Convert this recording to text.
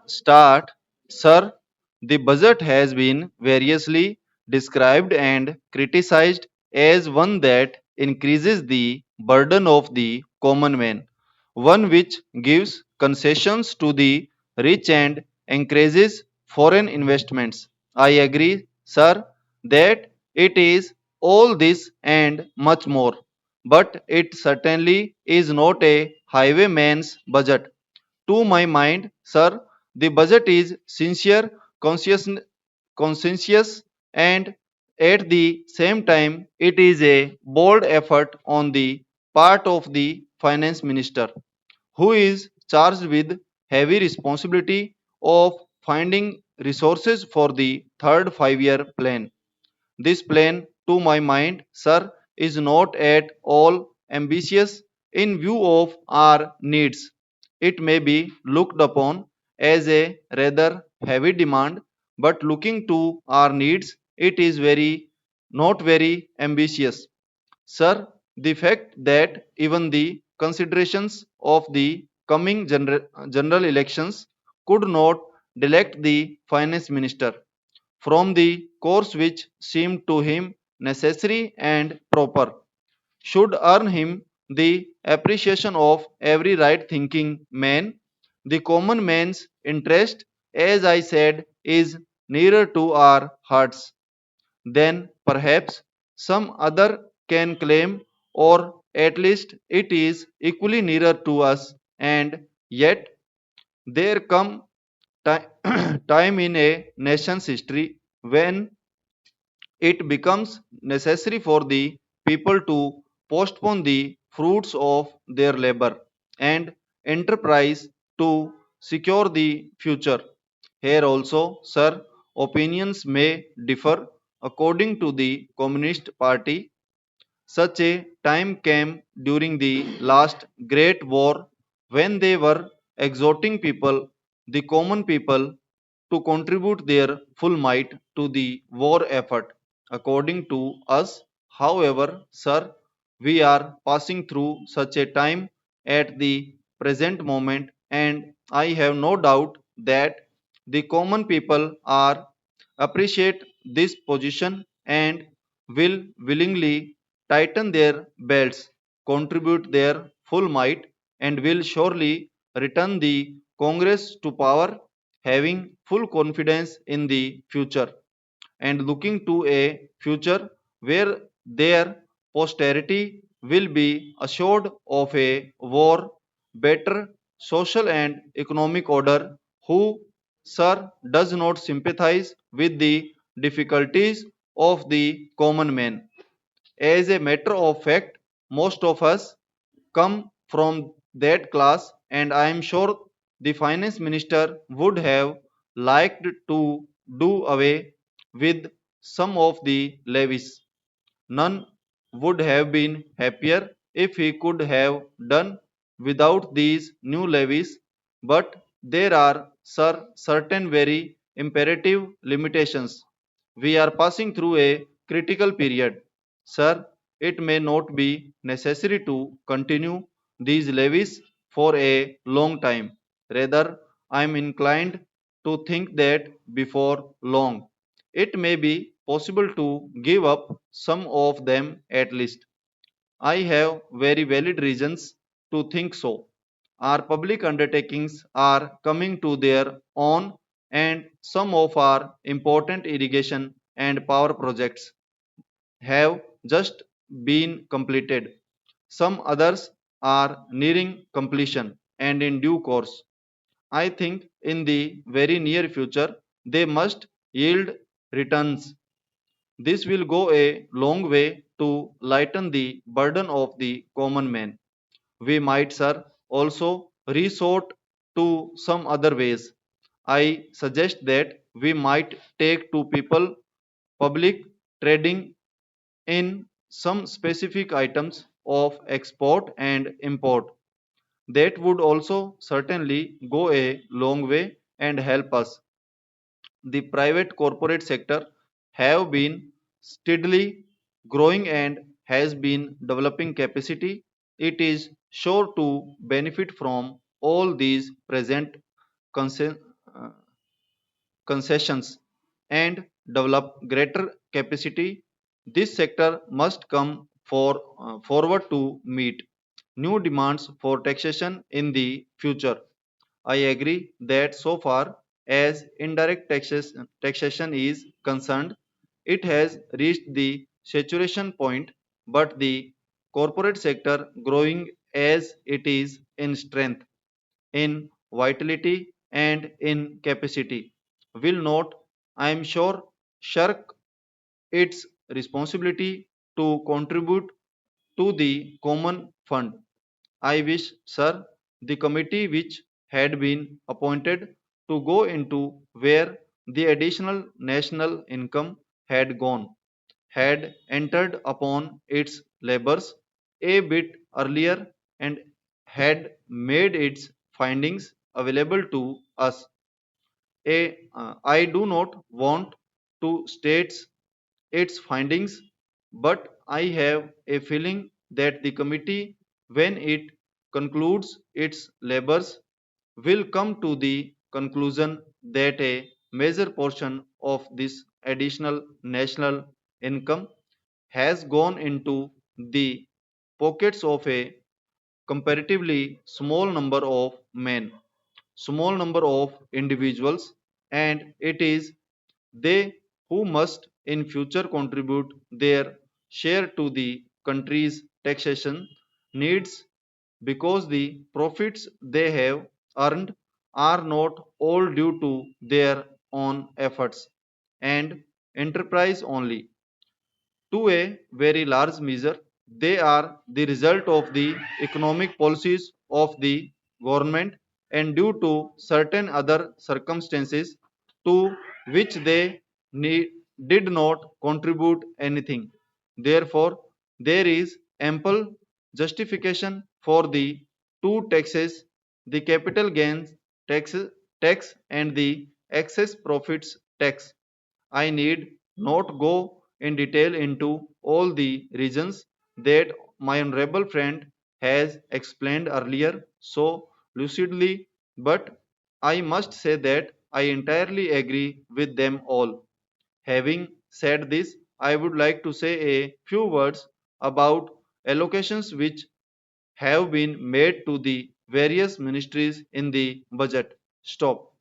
start. Sir, the budget has been variously described and criticized as one that increases the burden of the common man, one which gives concessions to the rich and encourages foreign investments. I agree, sir, that it is all this and much more, but it certainly is not a highwayman's budget. To my mind, sir, the budget is sincere, conscious, conscientious, and at the same time, it is a bold effort on the part of the finance minister, who is charged with heavy responsibility of finding resources for the third 5 year plan. This plan, to my mind, sir, is not at all ambitious in view of our needs. It may be looked upon as a rather heavy demand, but looking to our needs, it is very not very ambitious. Sir, the fact that even the considerations of the coming general elections could not delect the finance minister from the course which seemed to him necessary and proper, should earn him the appreciation of every right thinking man. The common man's interest, as I said, is nearer to our hearts than perhaps some other can claim, or at least it is equally nearer to us, and yet there come ti- time in a nation's history when it becomes necessary for the people to postpone the fruits of their labor and enterprise to secure the future. Here also, sir, opinions may differ according to the Communist Party. Such a time came during the last Great War when they were exhorting people, the common people, to contribute their full might to the war effort. According to us, however, sir, we are passing through such a time at the present moment, and I have no doubt that the common people are appreciate this position and will willingly tighten their belts, contribute their full might, and will surely return the Congress to power, having full confidence in the future and looking to a future where their posterity will be assured of a war, better social and economic order, who, sir, does not sympathize with the difficulties of the common man. As a matter of fact, most of us come from that class, and I am sure the finance minister would have liked to do away with some of the levies. None would have been happier if he could have done without these new levies, but there are, sir, certain very imperative limitations. We are passing through a critical period. Sir, it may not be necessary to continue these levies for a long time. Rather, I am inclined to think that before long it may be possible to give up some of them at least. I have very valid reasons to think so. Our public undertakings are coming to their own, and some of our important irrigation and power projects have just been completed. Some others are nearing completion and in due course. I think in the very near future they must yield returns. This will go a long way to lighten the burden of the common man. We might, sir, also resort to some other ways. I suggest that we might take to people public trading in some specific items of export and import. That would also certainly go a long way and help us. The private corporate sector have been steadily growing and has been developing capacity. It is sure to benefit from all these present uh, concessions and develop greater capacity. This sector must come forward to meet new demands for taxation in the future. I agree that so far as indirect taxation is concerned, it has reached the saturation point, but the corporate sector growing as it is in strength, in vitality, and in capacity will not, I am sure, shirk its responsibility to contribute to the common fund. I wish, sir, the committee which had been appointed to go into where the additional national income had gone had entered upon its labors a bit earlier and had made its findings available to us. I do not want to state its findings, but I have a feeling that the committee, when it concludes its labors, will come to the conclusion that a major portion of this additional national income has gone into the pockets of a comparatively small number of men, small number of individuals, and it is they who must in future contribute their share to the country's taxation needs because the profits they have earned are not all due to their own efforts and enterprise only. To a very large measure, they are the result of the economic policies of the government and due to certain other circumstances to which they need, did not contribute anything. Therefore, there is ample justification for the two taxes, the capital gains tax, tax and the excess profits tax. I need not go in detail into all the reasons that my honorable friend has explained earlier so lucidly, but I must say that I entirely agree with them all. Having said this, I would like to say a few words about allocations which have been made to the various ministries in the budget. Stop.